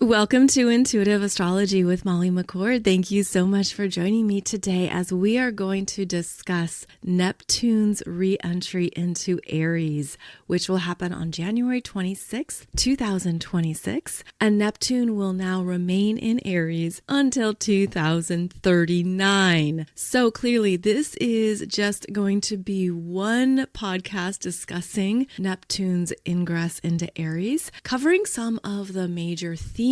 Welcome to Intuitive Astrology with Molly McCord. Thank you so much for joining me today as we are going to discuss Neptune's re-entry into Aries, which will happen on January 26th, 2026. And Neptune will now remain in Aries until 2039. So clearly, this is just going to be one podcast discussing Neptune's ingress into Aries, covering some of the major themes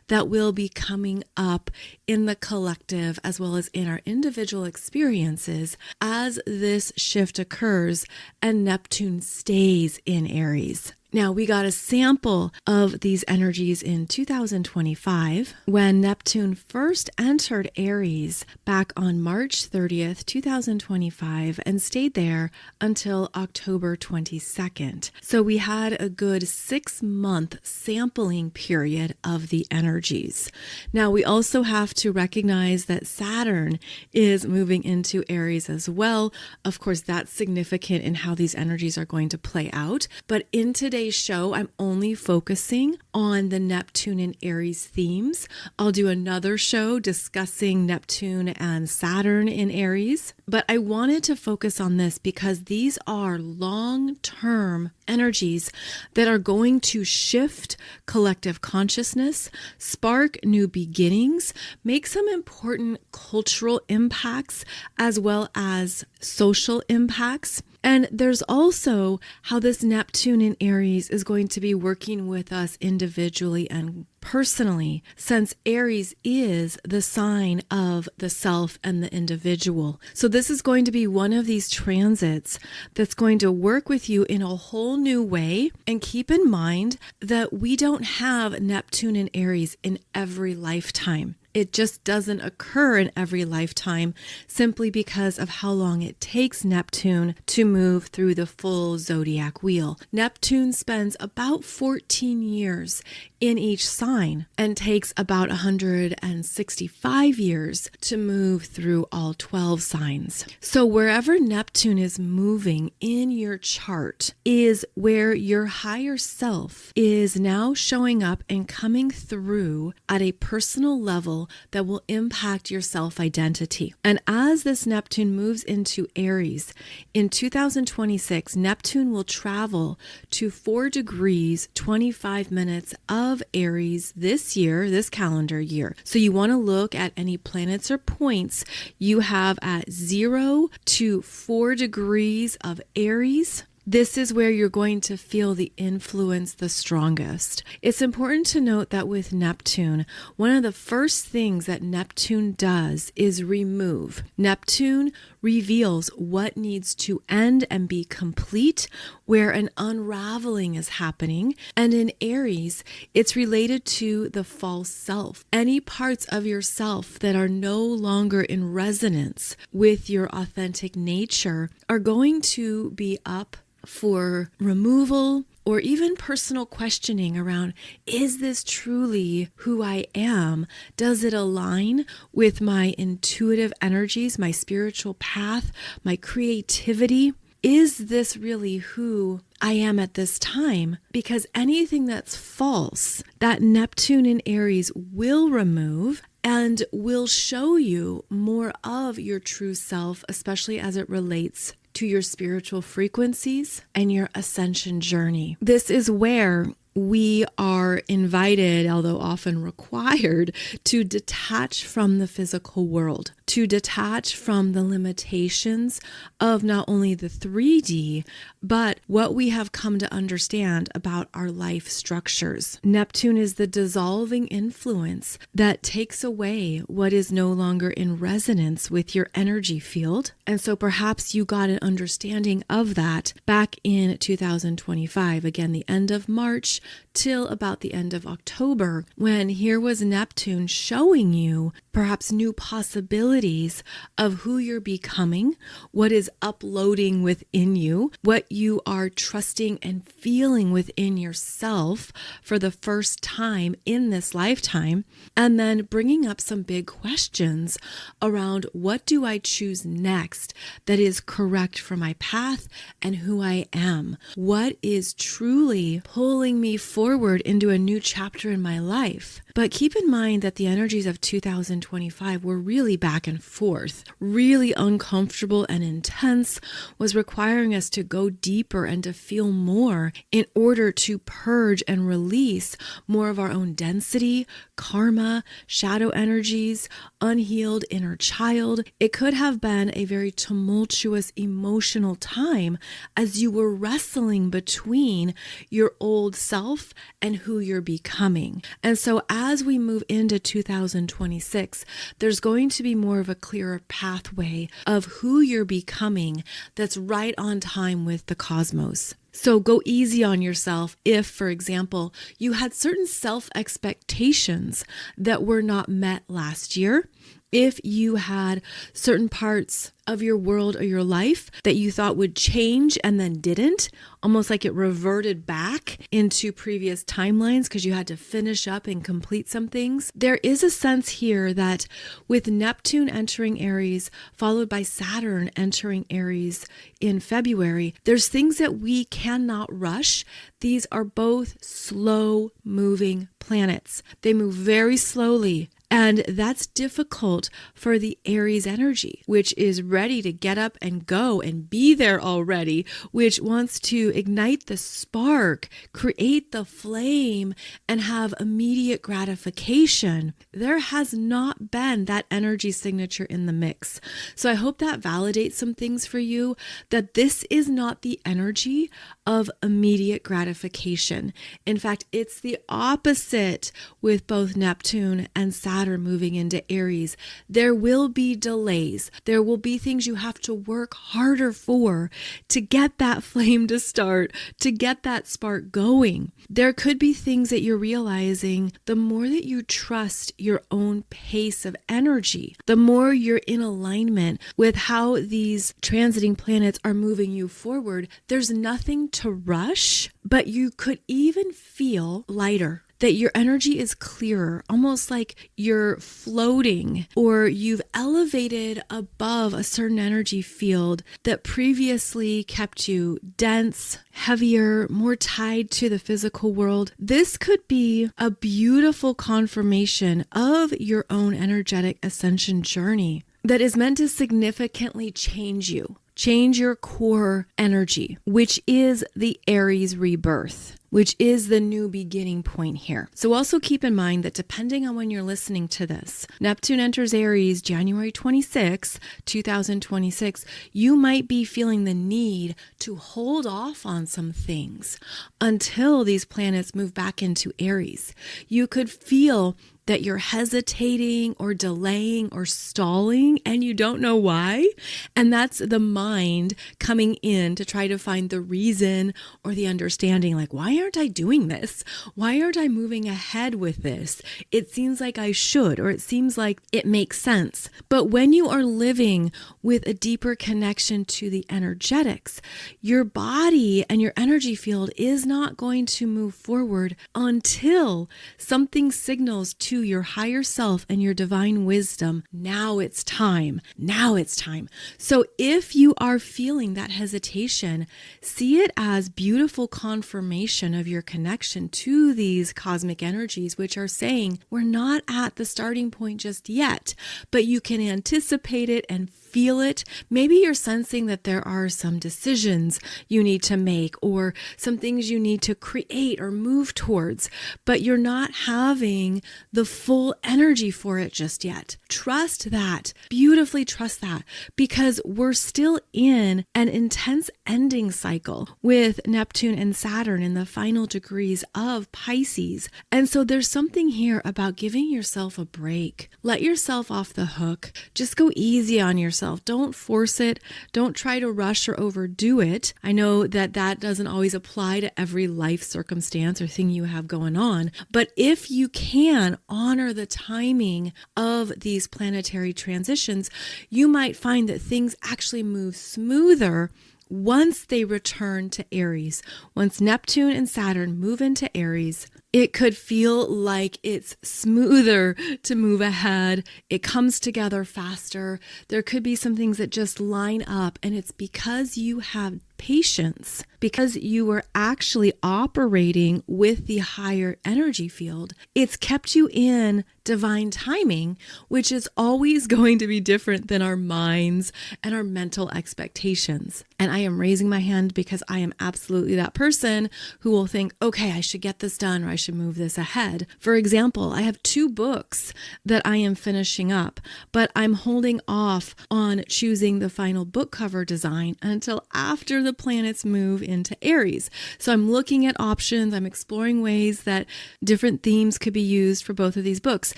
that will be coming up in the collective as well as in our individual experiences as this shift occurs and Neptune stays in Aries. Now, we got a sample of these energies in 2025 when Neptune first entered Aries back on March 30th, 2025, and stayed there until October 22nd. So we had a good 6-month sampling period of the energies. Now, we also have to recognize that Saturn is moving into Aries as well. Of course, that's significant in how these energies are going to play out. But in today's show, I'm only focusing on the Neptune and Aries themes. I'll do another show discussing Neptune and Saturn in Aries, but I wanted to focus on this because these are long-term energies that are going to shift collective consciousness, spark new beginnings, make some important cultural impacts as well as social impacts. And there's also how this Neptune in Aries is going to be working with us individually and personally, since Aries is the sign of the self and the individual. So this is going to be one of these transits that's going to work with you in a whole new way. And keep in mind that we don't have Neptune in Aries in every lifetime. It just doesn't occur in every lifetime simply because of how long it takes Neptune to move through the full zodiac wheel. Neptune spends about 14 years in each sign and takes about 165 years to move through all 12 signs. So wherever Neptune is moving in your chart is where your higher self is now showing up and coming through at a personal level that will impact your self-identity. And as this Neptune moves into Aries, in 2026, Neptune will travel to 4 degrees, 25 minutes of Aries this year, this calendar year. So you want to look at any planets or points you have at 0 to 4 degrees of Aries. This is where you're going to feel the influence the strongest. It's important to note that with Neptune, one of the first things that Neptune does is remove. Neptune reveals what needs to end and be complete, where an unraveling is happening. And in Aries, it's related to the false self. Any parts of yourself that are no longer in resonance with your authentic nature are going to be up for removal or even personal questioning around, is this truly who I am? Does it align with my intuitive energies, my spiritual path, my creativity? Is this really who I am at this time? Because anything that's false, that Neptune in Aries will remove and will show you more of your true self, especially as it relates to your spiritual frequencies and your ascension journey. This is where we are invited, although often required, to detach from the physical world, to detach from the limitations of not only the 3D, but what we have come to understand about our life structures. Neptune is the dissolving influence that takes away what is no longer in resonance with your energy field. And so perhaps you got an understanding of that back in 2025, again, the end of March till about the end of October, when here was Neptune showing you perhaps new possibilities of who you're becoming, what is uploading within you, what you are trusting and feeling within yourself for the first time in this lifetime, and then bringing up some big questions around what do I choose next that is correct for my path and who I am? What is truly pulling me me forward into a new chapter in my life. But keep in mind that the energies of 2025 were really back and forth, really uncomfortable and intense, was requiring us to go deeper and to feel more in order to purge and release more of our own density, karma, shadow energies, unhealed inner child. It could have been a very tumultuous emotional time as you were wrestling between your old self and who you're becoming. And so as we move into 2026, there's going to be more of a clearer pathway of who you're becoming that's right on time with the cosmos. So go easy on yourself if, for example, you had certain self-expectations that were not met last year. If you had certain parts of your world or your life that you thought would change and then didn't, almost like it reverted back into previous timelines because you had to finish up and complete some things. There is a sense here that with Neptune entering Aries, followed by Saturn entering Aries in February, there's things that we cannot rush. These are both slow moving planets. They move very slowly. And that's difficult for the Aries energy, which is ready to get up and go and be there already, which wants to ignite the spark, create the flame, and have immediate gratification. There has not been that energy signature in the mix. So I hope that validates some things for you, that this is not the energy of immediate gratification. In fact, it's the opposite with both Neptune and Saturn moving into Aries. There will be delays. There will be things you have to work harder for to get that flame to start, to get that spark going. There could be things that you're realizing the more that you trust your own pace of energy, the more you're in alignment with how these transiting planets are moving you forward. There's nothing to rush, but you could even feel lighter, that your energy is clearer, almost like you're floating or you've elevated above a certain energy field that previously kept you dense, heavier, more tied to the physical world. This could be a beautiful confirmation of your own energetic ascension journey that is meant to significantly change you. Change your core energy, which is the Aries rebirth, which is the new beginning point here. So also keep in mind that depending on when you're listening to this, Neptune enters Aries January 26, 2026, you might be feeling the need to hold off on some things until these planets move back into Aries. You could feel that you're hesitating or delaying or stalling and you don't know why. And that's the mind coming in to try to find the reason or the understanding, like, why aren't I doing this? Why aren't I moving ahead with this? It seems like I should, or it seems like it makes sense. But when you are living with a deeper connection to the energetics, your body and your energy field is not going to move forward until something signals to your higher self and your divine wisdom, now it's time. Now it's time. So if you are feeling that hesitation, see it as beautiful confirmation of your connection to these cosmic energies, which are saying we're not at the starting point just yet, but you can anticipate it and feel it. Maybe you're sensing that there are some decisions you need to make or some things you need to create or move towards, but you're not having the full energy for it just yet. Trust that. Beautifully trust that, because we're still in an intense ending cycle with Neptune and Saturn in the final degrees of Pisces. And so there's something here about giving yourself a break. Let yourself off the hook. Just go easy on yourself. Don't force it. Don't try to rush or overdo it. I know that that doesn't always apply to every life circumstance or thing you have going on, but if you can honor the timing of these planetary transitions, you might find that things actually move smoother once they return to Aries. Once Neptune and Saturn move into Aries, it could feel like it's smoother to move ahead. It comes together faster. There could be some things that just line up, and it's because you have patience, because you were actually operating with the higher energy field. It's kept you in divine timing, which is always going to be different than our minds and our mental expectations. And I am raising my hand because I am absolutely that person who will think, okay, I should get this done or I should move this ahead. For example, I have 2 books that I am finishing up, but I'm holding off on choosing the final book cover design until after the planets move into Aries. So I'm looking at options. I'm exploring ways that different themes could be used for both of these books,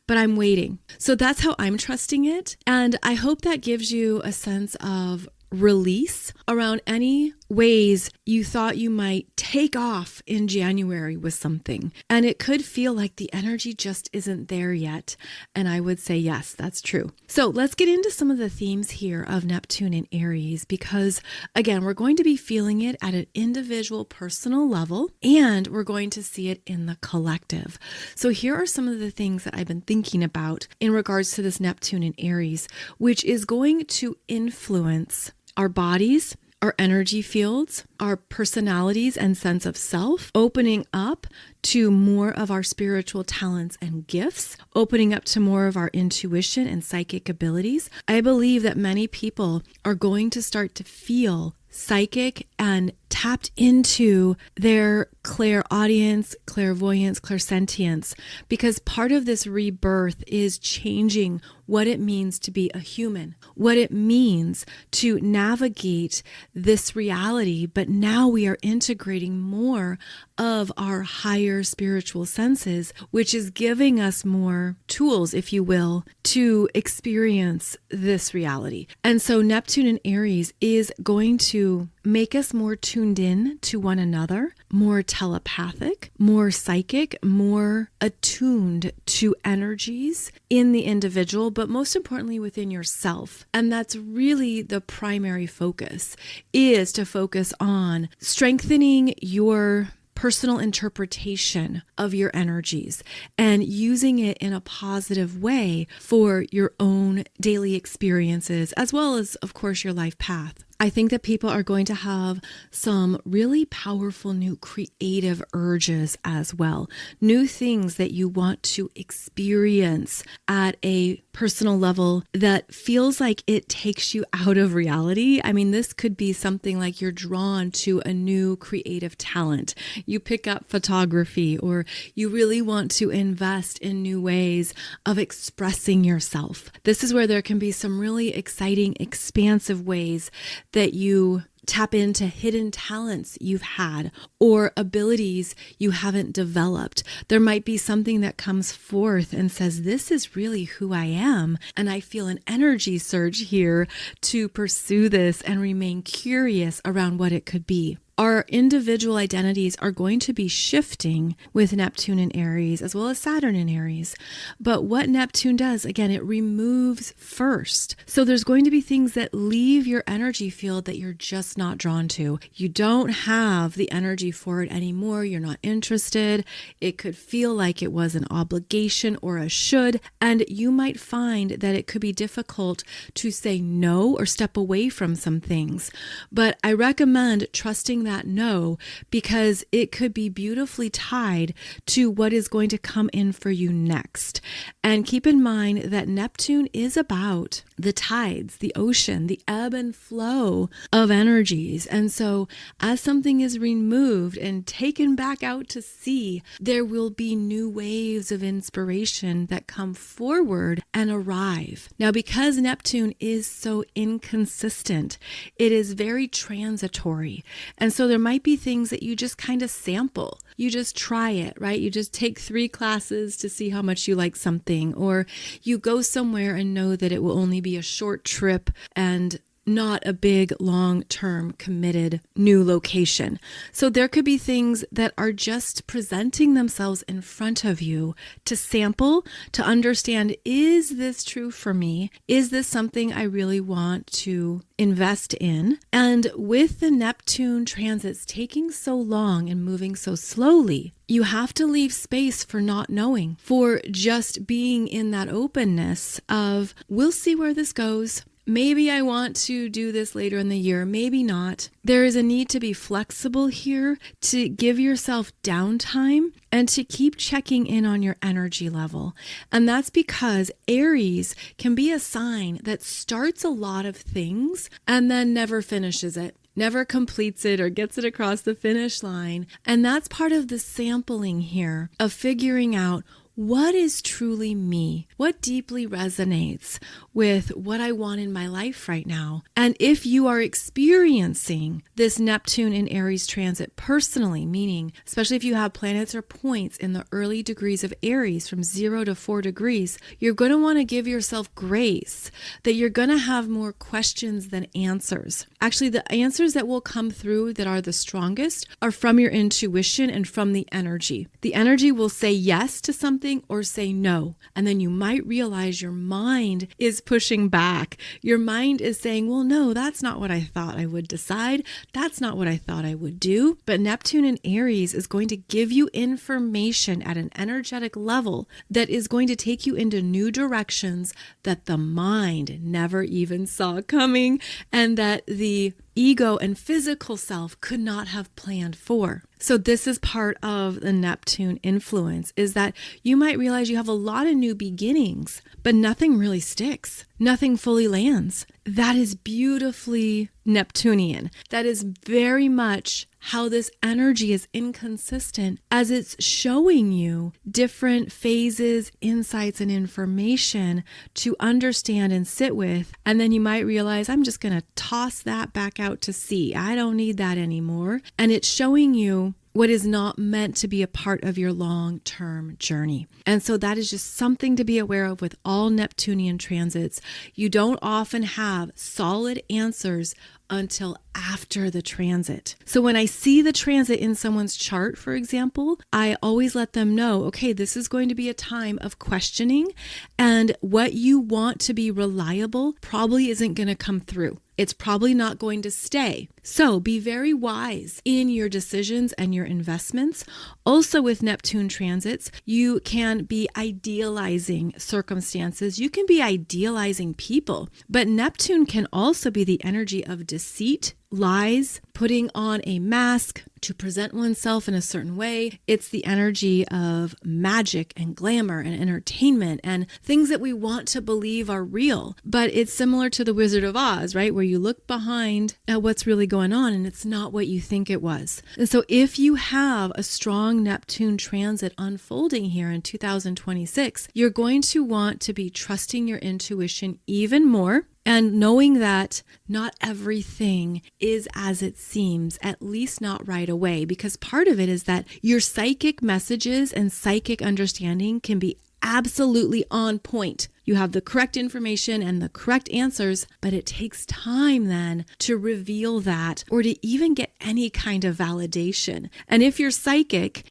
but I'm waiting. So that's how I'm trusting it. And I hope that gives you a sense of release around any ways you thought you might take off in January with something. And it could feel like the energy just isn't there yet. And I would say, yes, that's true. So let's get into some of the themes here of Neptune in Aries, because again, we're going to be feeling it at an individual personal level, and we're going to see it in the collective. So here are some of the things that I've been thinking about in regards to this Neptune in Aries, which is going to influence our bodies, our energy fields, our personalities and sense of self, opening up to more of our spiritual talents and gifts, opening up to more of our intuition and psychic abilities. I believe that many people are going to start to feel psychic and tapped into their clairaudience, clairvoyance, clairsentience, because part of this rebirth is changing what it means to be a human, what it means to navigate this reality. But now we are integrating more of our higher spiritual senses, which is giving us more tools, if you will, to experience this reality. And so Neptune in Aries is going to make us more tuned in to one another, more telepathic, more psychic, more attuned to energies in the individual, but most importantly within yourself. And that's really the primary focus, is to focus on strengthening your personal interpretation of your energies and using it in a positive way for your own daily experiences, as well as, of course, your life path. I think that people are going to have some really powerful new creative urges as well. New things that you want to experience at a personal level that feels like it takes you out of reality. I mean, this could be something like you're drawn to a new creative talent. You pick up photography, or you really want to invest in new ways of expressing yourself. This is where there can be some really exciting, expansive ways that you tap into hidden talents you've had or abilities you haven't developed. There might be something that comes forth and says, this is really who I am. And I feel an energy surge here to pursue this and remain curious around what it could be. Our individual identities are going to be shifting with Neptune in Aries, as well as Saturn in Aries. But what Neptune does, again, it removes first. So there's going to be things that leave your energy field that you're just not drawn to. You don't have the energy for it anymore. You're not interested. It could feel like it was an obligation or a should. And you might find that it could be difficult to say no or step away from some things. But I recommend trusting that no, because it could be beautifully tied to what is going to come in for you next. And keep in mind that Neptune is about the tides, the ocean, the ebb and flow of energies. And so as something is removed and taken back out to sea, there will be new waves of inspiration that come forward and arrive. Now, because Neptune is so inconsistent, it is very transitory. And so there might be things that you just kind of sample. You just try it, right? You just take 3 classes to see how much you like something, or you go somewhere and know that it will only be a short trip and not a big, long-term committed new location. So there could be things that are just presenting themselves in front of you to sample, to understand, is this true for me? Is this something I really want to invest in? And with the Neptune transits taking so long and moving so slowly, you have to leave space for not knowing, for just being in that openness of, we'll see where this goes. maybe I want to do this later in the year, maybe not. There is a need to be flexible here, to give yourself downtime and to keep checking in on your energy level. And that's because Aries can be a sign that starts a lot of things and then never finishes it, never completes it or gets it across the finish line. And that's part of the sampling here of figuring out what is truly me, what deeply resonates with what I want in my life right now. And if you are experiencing this Neptune in Aries transit personally, meaning especially if you have planets or points in the early degrees of Aries from 0 to 4 degrees, you're going to want to give yourself grace that you're going to have more questions than answers. Actually, the answers that will come through that are the strongest are from your intuition and from the energy. The energy will say yes to something or say no. And then you might realize your mind is pushing back. Your mind is saying, well, no, that's not what I thought I would decide. That's not what I thought I would do. But Neptune in Aries is going to give you information at an energetic level that is going to take you into new directions that the mind never even saw coming and that the ego and physical self could not have planned for. So this is part of the Neptune influence, is that you might realize you have a lot of new beginnings, but nothing really sticks. Nothing fully lands. That is beautifully Neptunian. That is very much how this energy is inconsistent as it's showing you different phases, insights, and information to understand and sit with. And then you might realize, I'm just going to toss that back out to sea. I don't need that anymore. And it's showing you what is not meant to be a part of your long-term journey. And so that is just something to be aware of with all Neptunian transits. You don't often have solid answers until after the transit. So when I see the transit in someone's chart, for example, I always let them know, okay, this is going to be a time of questioning, and what you want to be reliable probably isn't going to come through. It's probably not going to stay. So be very wise in your decisions and your investments. Also with Neptune transits, you can be idealizing circumstances. You can be idealizing people. But Neptune can also be the energy of deceit, lies, putting on a mask to present oneself in a certain way. It's the energy of magic and glamour and entertainment and things that we want to believe are real. But it's similar to the Wizard of Oz, right? Where you look behind at what's really going on and it's not what you think it was. And so if you have a strong Neptune transit unfolding here in 2026, you're going to want to be trusting your intuition even more. And knowing that not everything is as it seems, at least not right away, because part of it is that your psychic messages and psychic understanding can be absolutely on point. You have the correct information and the correct answers, but it takes time then to reveal that or to even get any kind of validation. And if you're psychic,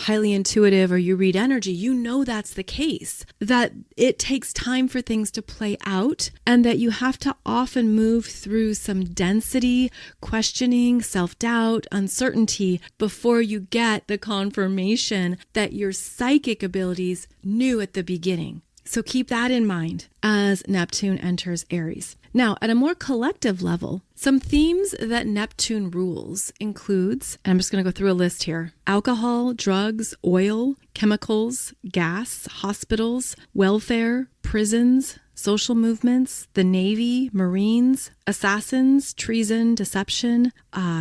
highly intuitive, or you read energy, you know that's the case, that it takes time for things to play out and that you have to often move through some density, questioning, self-doubt, uncertainty before you get the confirmation that your psychic abilities knew at the beginning. So keep that in mind as Neptune enters Aries. Now, at a more collective level, some themes that Neptune rules includes, and I'm just going to go through a list here: alcohol, drugs, oil, chemicals, gas, hospitals, welfare, prisons, social movements, the Navy, Marines, assassins, treason, deception,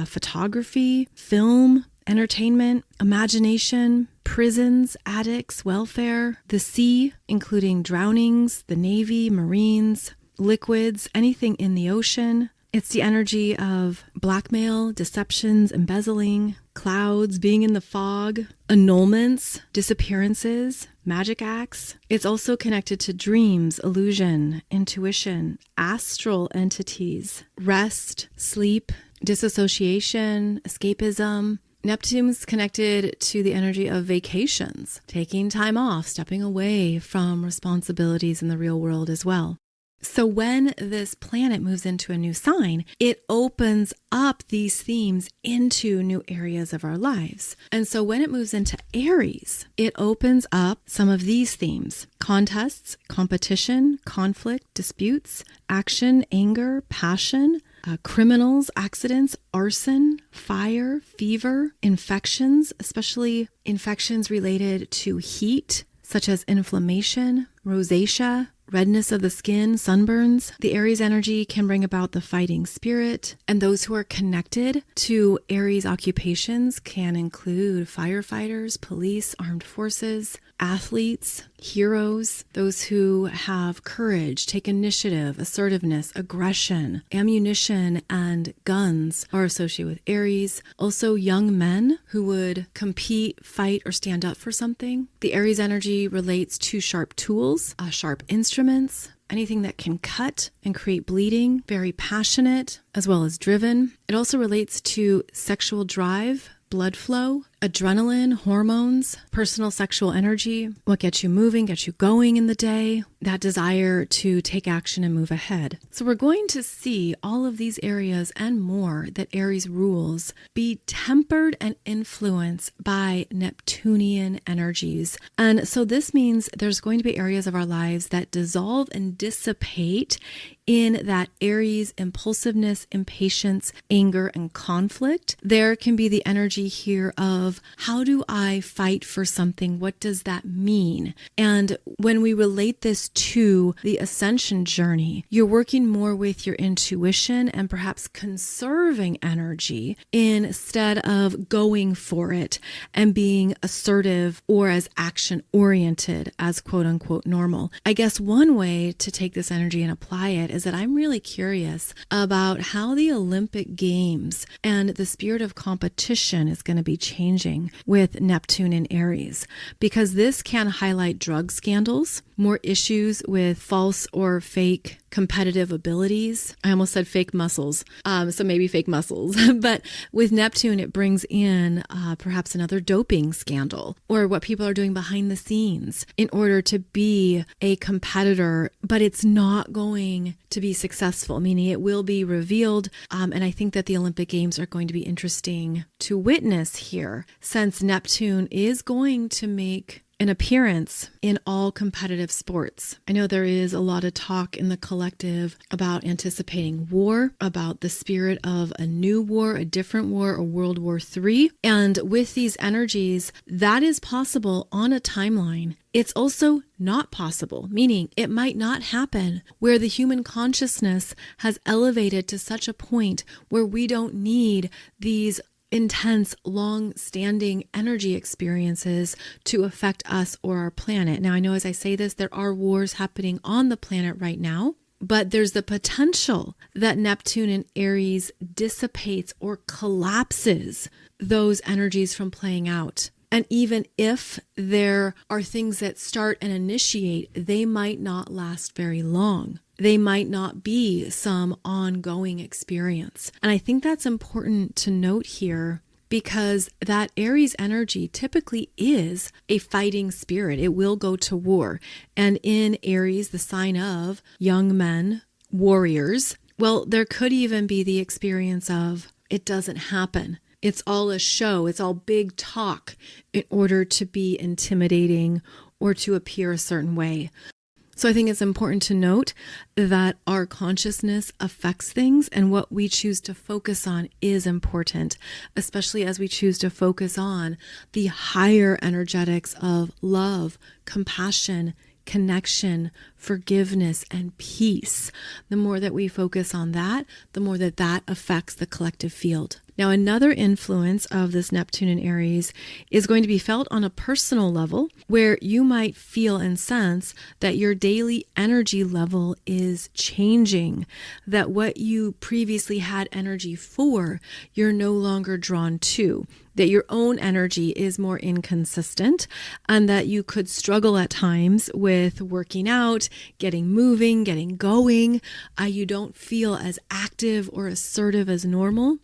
photography, film, entertainment, imagination, prisons, addicts, welfare, the sea, including drownings, the Navy, Marines, liquids, anything in the ocean. It's the energy of blackmail, deceptions, embezzling, clouds, being in the fog, annulments, disappearances, magic acts. It's also connected to dreams, illusion, intuition, astral entities, rest, sleep, disassociation, escapism. Neptune's connected to the energy of vacations, taking time off, stepping away from responsibilities in the real world as well. So when this planet moves into a new sign, it opens up these themes into new areas of our lives. And so when it moves into Aries, it opens up some of these themes: contests, competition, conflict, disputes, action, anger, passion, criminals, accidents, arson, fire, fever, infections, especially infections related to heat, such as inflammation, rosacea, redness of the skin, sunburns. The Aries energy can bring about the fighting spirit, and those who are connected to Aries occupations can include firefighters, police, armed forces, athletes, heroes, those who have courage, take initiative, assertiveness, aggression, ammunition, and guns are associated with Aries. Also, young men who would compete, fight, or stand up for something. The Aries energy relates to sharp tools, sharp instruments, anything that can cut and create bleeding, very passionate, as well as driven. It also relates to sexual drive, blood flow, adrenaline, hormones, personal sexual energy, what gets you moving, gets you going in the day, that desire to take action and move ahead. So we're going to see all of these areas and more that Aries rules be tempered and influenced by Neptunian energies. And so this means there's going to be areas of our lives that dissolve and dissipate in that Aries impulsiveness, impatience, anger, and conflict. There can be the energy here of, how do I fight for something? What does that mean? And when we relate this to the ascension journey, you're working more with your intuition and perhaps conserving energy instead of going for it and being assertive or as action oriented as quote unquote normal. I guess one way to take this energy and apply it is that I'm really curious about how the Olympic Games and the spirit of competition is going to be changing with Neptune in Aries, because this can highlight drug scandals, more issues with false or fake competitive abilities. I almost said fake muscles, so maybe fake muscles. But with Neptune, it brings in perhaps another doping scandal, or what people are doing behind the scenes in order to be a competitor, but it's not going to be successful, meaning it will be revealed. And I think that the Olympic Games are going to be interesting to witness here, since Neptune is going to make an appearance in all competitive sports. I know there is a lot of talk in the collective about anticipating war, about the spirit of a new war, a different war, or World War III. And with these energies, that is possible on a timeline. It's also not possible, meaning it might not happen where the human consciousness has elevated to such a point where we don't need these intense, long-standing energy experiences to affect us or our planet. Now, I know as I say this, there are wars happening on the planet right now, but there's the potential that Neptune in Aries dissipates or collapses those energies from playing out. And even if there are things that start and initiate, they might not last very long. They might not be some ongoing experience. And I think that's important to note here, because that Aries energy typically is a fighting spirit. It will go to war. And in Aries, the sign of young men, warriors, well, there could even be the experience of it doesn't happen. It's all a show. It's all big talk in order to be intimidating or to appear a certain way. So I think it's important to note that our consciousness affects things, and what we choose to focus on is important, especially as we choose to focus on the higher energetics of love, compassion, connection, forgiveness, and peace. The more that we focus on that, the more that that affects the collective field. Now, another influence of this Neptune in Aries is going to be felt on a personal level, where you might feel and sense that your daily energy level is changing, that what you previously had energy for, you're no longer drawn to, that your own energy is more inconsistent, and that you could struggle at times with working out, getting moving, getting going. You don't feel as active or assertive as normal.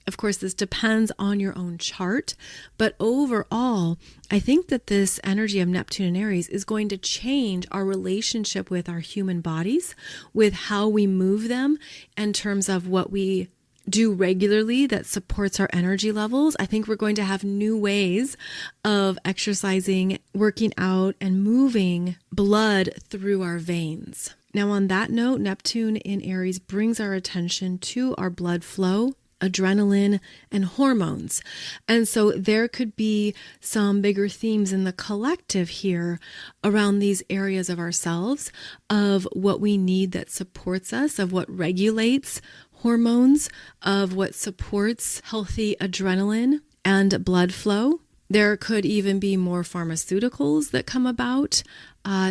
Of course, this depends on your own chart, but overall, I think that this energy of Neptune and Aries is going to change our relationship with our human bodies, with how we move them in terms of what we do regularly that supports our energy levels. I think we're going to have new ways of exercising, working out, and moving blood through our veins. Now, on that note, Neptune in Aries brings our attention to our blood flow, adrenaline, and hormones. And so there could be some bigger themes in the collective here around these areas of ourselves, of what we need that supports us, of what regulates hormones, of what supports healthy adrenaline and blood flow. There could even be more pharmaceuticals that come about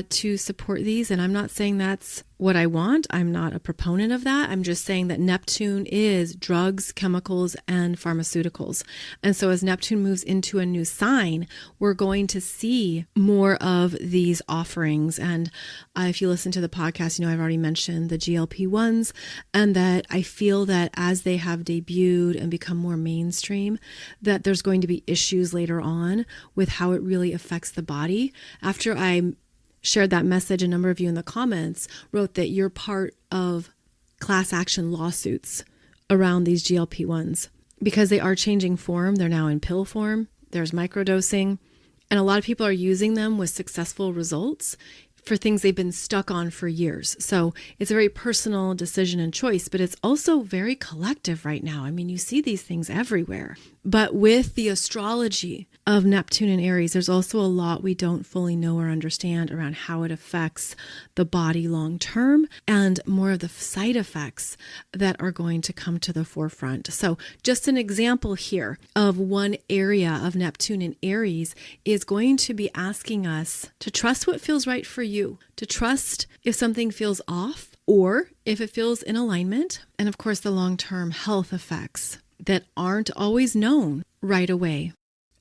to support these. And I'm not saying that's what I want. I'm not a proponent of that. I'm just saying that Neptune is drugs, chemicals, and pharmaceuticals. And so as Neptune moves into a new sign, we're going to see more of these offerings. And if you listen to the podcast, you know, I've already mentioned the GLP-1s, and that I feel that as they have debuted and become more mainstream, that there's going to be issues later on with how it really affects the body. After I shared that message, a number of you in the comments wrote that you're part of class action lawsuits around these GLP-1s because they are changing form. They're now in pill form. There's microdosing, and a lot of people are using them with successful results for things they've been stuck on for years. So it's a very personal decision and choice, but it's also very collective right now. I mean, you see these things everywhere. But with the astrology of Neptune and Aries, there's also a lot we don't fully know or understand around how it affects the body long term, and more of the side effects that are going to come to the forefront. So just an example here of one area of Neptune and Aries is going to be asking us to trust what feels right for you, to trust if something feels off or if it feels in alignment, and of course the long-term health effects that aren't always known right away.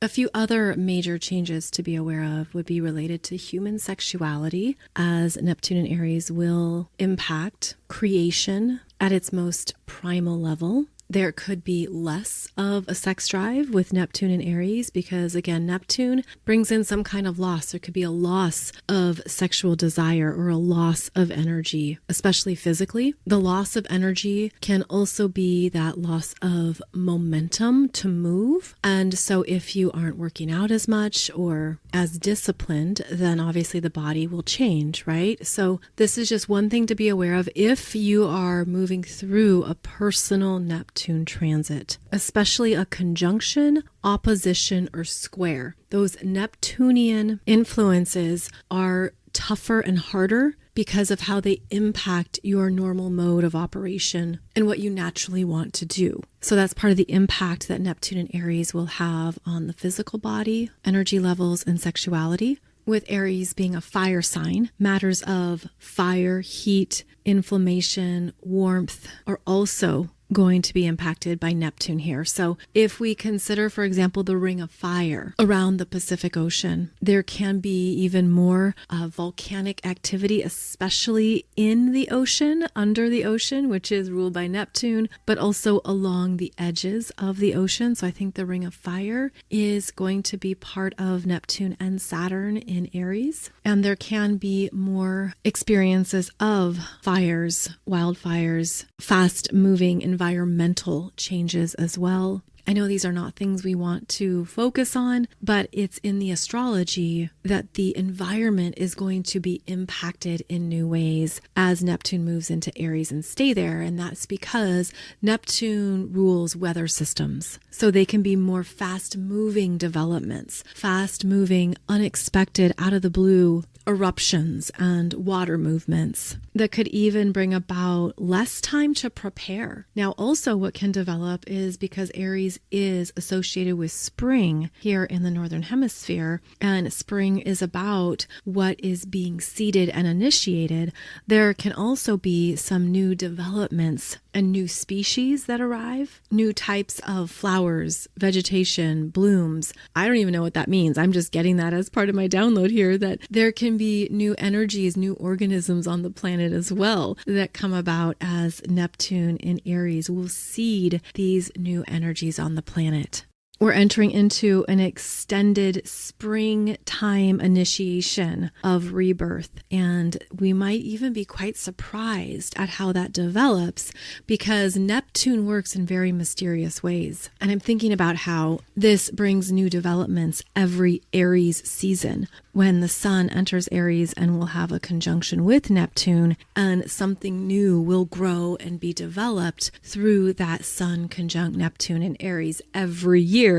A few other major changes to be aware of would be related to human sexuality, as Neptune and Aries will impact creation at its most primal level. There could be less of a sex drive with Neptune and Aries because, again, Neptune brings in some kind of loss. There could be a loss of sexual desire or a loss of energy, especially physically. The loss of energy can also be that loss of momentum to move. And so if you aren't working out as much or as disciplined, then obviously the body will change, right? So this is just one thing to be aware of if you are moving through a personal Neptune transit, especially a conjunction, opposition, or square. Those Neptunian influences are tougher and harder because of how they impact your normal mode of operation and what you naturally want to do. So that's part of the impact that Neptune and Aries will have on the physical body, energy levels, and sexuality. With Aries being a fire sign, matters of fire, heat, inflammation, warmth are also going to be impacted by Neptune here. So if we consider, for example, the ring of fire around the Pacific Ocean, there can be even more volcanic activity, especially in the ocean, under the ocean, which is ruled by Neptune, but also along the edges of the ocean. So I think the ring of fire is going to be part of Neptune and Saturn in Aries. And there can be more experiences of fires, wildfires, fast-moving environmental changes as well. I know these are not things we want to focus on, but it's in the astrology that the environment is going to be impacted in new ways as Neptune moves into Aries and stay there. And that's because Neptune rules weather systems. So they can be more fast-moving developments, fast-moving, unexpected, out of the blue eruptions and water movements that could even bring about less time to prepare. Now, also what can develop is because Aries is associated with spring here in the Northern Hemisphere, and spring is about what is being seeded and initiated, there can also be some new developments and new species that arrive, new types of flowers, vegetation, blooms. I don't even know what that means. I'm just getting that as part of my download here, that there can be new energies, new organisms on the planet as well that come about as Neptune in Aries will seed these new energies on the planet. We're entering into an extended springtime initiation of rebirth, and we might even be quite surprised at how that develops because Neptune works in very mysterious ways. And I'm thinking about how this brings new developments every Aries season when the sun enters Aries and will have a conjunction with Neptune, and something new will grow and be developed through that sun conjunct Neptune in Aries every year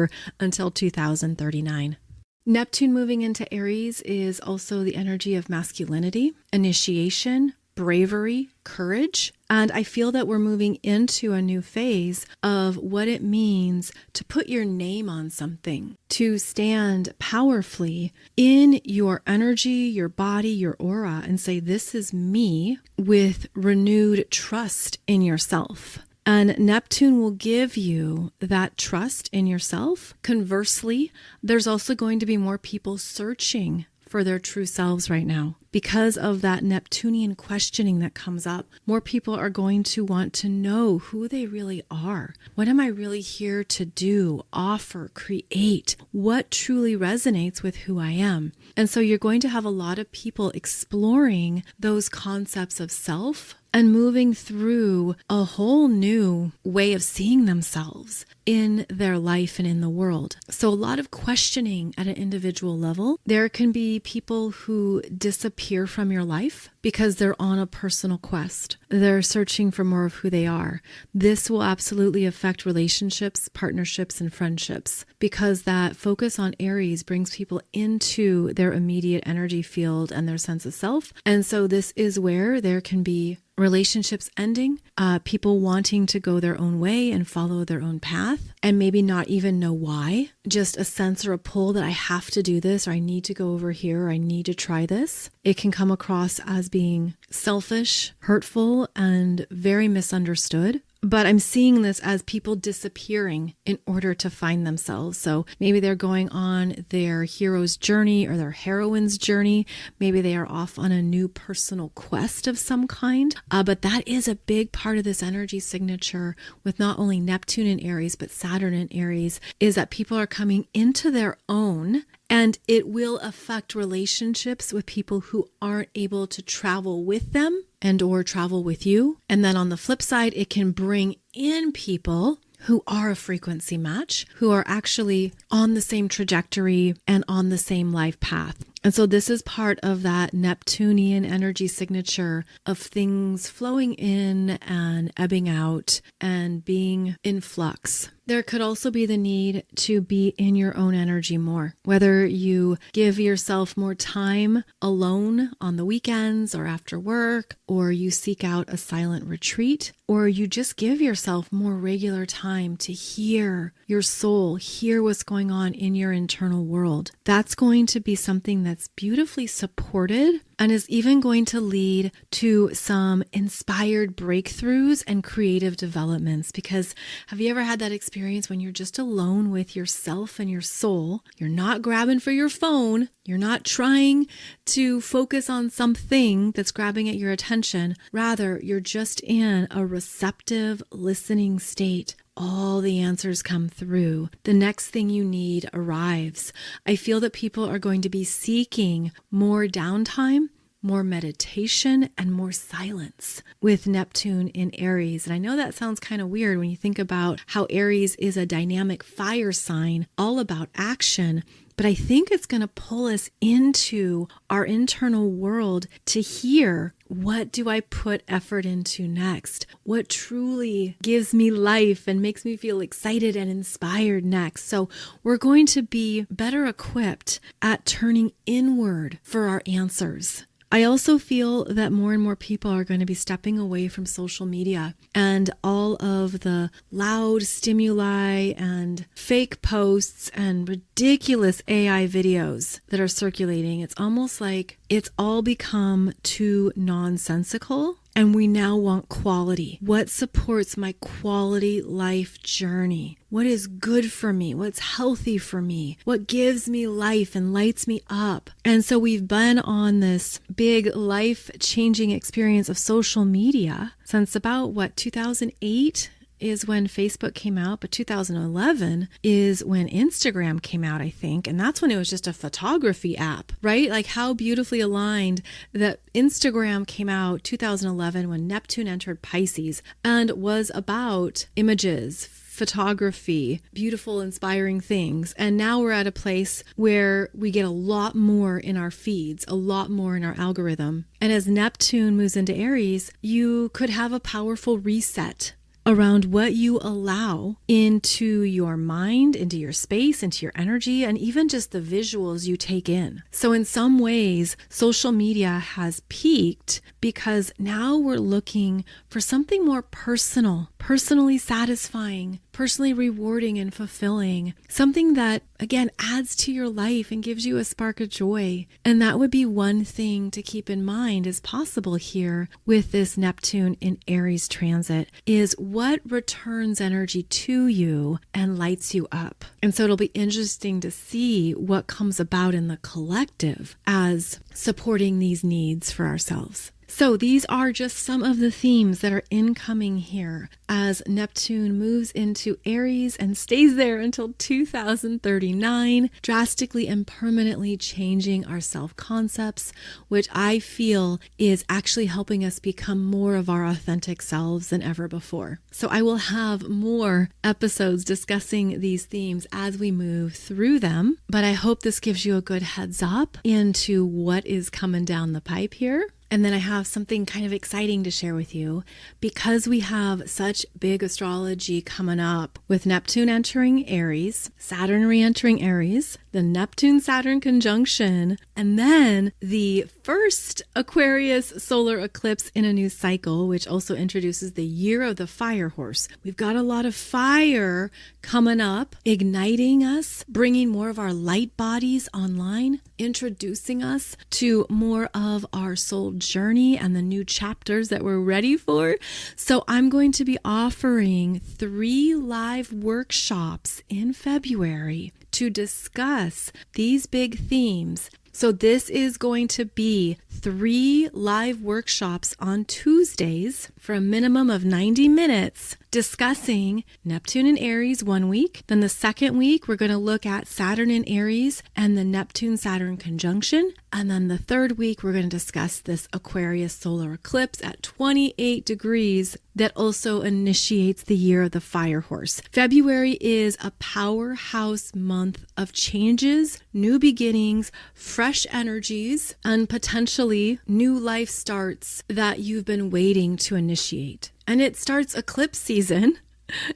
until 2039. Neptune moving into Aries is also the energy of masculinity, initiation, bravery, courage. And I feel that we're moving into a new phase of what it means to put your name on something, to stand powerfully in your energy, your body, your aura, and say, this is me, with renewed trust in yourself. And Neptune will give you that trust in yourself. Conversely, there's also going to be more people searching for their true selves right now. Because of that Neptunian questioning that comes up, more people are going to want to know who they really are. What am I really here to do, offer, create? What truly resonates with who I am? And so you're going to have a lot of people exploring those concepts of self and moving through a whole new way of seeing themselves in their life and in the world. So a lot of questioning at an individual level. There can be people who disappear from your life because they're on a personal quest. They're searching for more of who they are. This will absolutely affect relationships, partnerships, and friendships because that focus on Aries brings people into their immediate energy field and their sense of self. And so this is where there can be relationships ending, people wanting to go their own way and follow their own path and maybe not even know why, just a sense or a pull that I have to do this, or I need to go over here, or I need to try this. It can come across as being selfish, hurtful, and very misunderstood. But I'm seeing this as people disappearing in order to find themselves. So maybe they're going on their hero's journey or their heroine's journey. Maybe they are off on a new personal quest of some kind. But that is a big part of this energy signature with not only Neptune in Aries, but Saturn in Aries, is that people are coming into their own. And it will affect relationships with people who aren't able to travel with them and or travel with you. And then on the flip side, it can bring in people who are a frequency match, who are actually on the same trajectory and on the same life path. And so this is part of that Neptunian energy signature of things flowing in and ebbing out and being in flux. There could also be the need to be in your own energy more, whether you give yourself more time alone on the weekends or after work, or you seek out a silent retreat, or you just give yourself more regular time to hear your soul, hear what's going on in your internal world. That's going to be something that's beautifully supported and is even going to lead to some inspired breakthroughs and creative developments. Because have you ever had that experience when you're just alone with yourself and your soul? You're not grabbing for your phone. You're not trying to focus on something that's grabbing at your attention. Rather, you're just in a receptive listening state. All the answers come through. The next thing you need arrives. I feel that people are going to be seeking more downtime, more meditation, and more silence with Neptune in Aries. And I know that sounds kind of weird when you think about how Aries is a dynamic fire sign, all about action. But I think it's going to pull us into our internal world to hear, what do I put effort into next? What truly gives me life and makes me feel excited and inspired next? So we're going to be better equipped at turning inward for our answers. I also feel that more and more people are going to be stepping away from social media and all of the loud stimuli and fake posts and ridiculous AI videos that are circulating. It's almost like it's all become too nonsensical. And we now want quality. What supports my quality life journey? What is good for me? What's healthy for me? What gives me life and lights me up? And so we've been on this big life-changing experience of social media since about, 2008? Is when Facebook came out, but 2011 is when Instagram came out, I think. And that's when it was just a photography app, right? Like how beautifully aligned that Instagram came out 2011 when Neptune entered Pisces and was about images, photography, beautiful, inspiring things. And now we're at a place where we get a lot more in our feeds, a lot more in our algorithm. And as Neptune moves into Aries, you could have a powerful reset around what you allow into your mind, into your space, into your energy, and even just the visuals you take in. So in some ways, social media has peaked because now we're looking for something more personal, personally satisfying, personally rewarding and fulfilling, something that, again, adds to your life and gives you a spark of joy. And that would be one thing to keep in mind is possible here with this Neptune in Aries transit is what returns energy to you and lights you up. And so it'll be interesting to see what comes about in the collective as supporting these needs for ourselves. So these are just some of the themes that are incoming here as Neptune moves into Aries and stays there until 2039, drastically and permanently changing our self-concepts, which I feel is actually helping us become more of our authentic selves than ever before. So I will have more episodes discussing these themes as we move through them, but I hope this gives you a good heads up into what is coming down the pipe here. And then I have something kind of exciting to share with you because we have such big astrology coming up with Neptune entering Aries, Saturn re-entering Aries, the Neptune-Saturn conjunction, and then the first Aquarius solar eclipse in a new cycle, which also introduces the year of the fire horse. We've got a lot of fire coming up, igniting us, bringing more of our light bodies online, introducing us to more of our soul journey and the new chapters that we're ready for. So I'm going to be offering 3 live workshops in February to discuss these big themes. So this is going to be 3 live workshops on Tuesdays for a minimum of 90 minutes discussing Neptune in Aries one week. Then the second week, we're going to look at Saturn in Aries and the Neptune-Saturn conjunction. And then the third week, we're going to discuss this Aquarius solar eclipse at 28 degrees that also initiates the year of the fire horse. February is a powerhouse month of changes, new beginnings, fresh energies, and potentially new life starts that you've been waiting to initiate. And it starts eclipse season.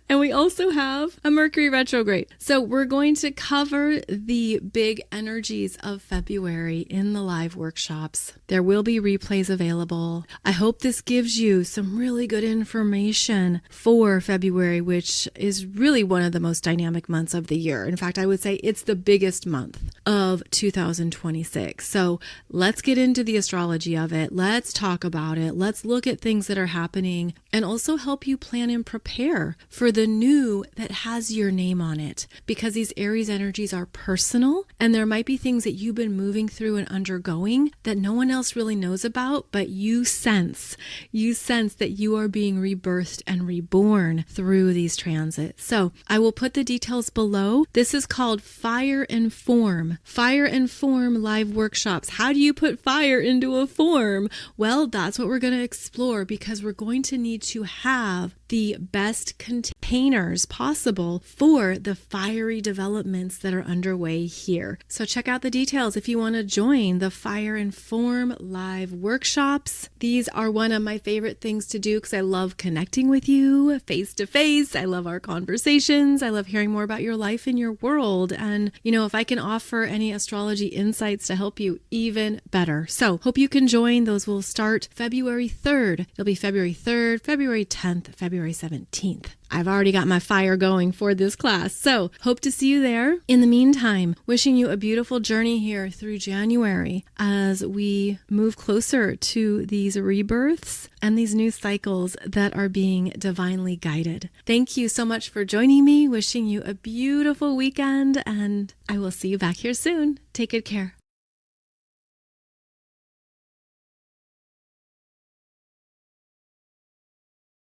And we also have a Mercury retrograde. So we're going to cover the big energies of February in the live workshops. There will be replays available. I hope this gives you some really good information for February, which is really one of the most dynamic months of the year. In fact, I would say it's the biggest month of 2026. So let's get into the astrology of it. Let's talk about it. Let's look at things that are happening and also help you plan and prepare for the new that has your name on it, because these Aries energies are personal and there might be things that you've been moving through and undergoing that no one else really knows about, but you sense that you are being rebirthed and reborn through these transits. So I will put the details below. This is called Fire and Form live workshops. How do you put fire into a form? Well, that's what we're going to explore, because we're going to need to have the best containers possible for the fiery developments that are underway here. So check out the details if you want to join the Fire and Form live workshops. These are one of my favorite things to do because I love connecting with you face to face. I love our conversations. I love hearing more about your life and your world. And, if I can offer any astrology insights to help you, even better. So hope you can join. Those will start February 3rd. It'll be February 3rd, February 10th, February 17th. I've already got my fire going for this class, so hope to see you there. In the meantime, wishing you a beautiful journey here through January as we move closer to these rebirths and these new cycles that are being divinely guided. Thank you so much for joining me, wishing you a beautiful weekend, and I will see you back here soon. Take good care.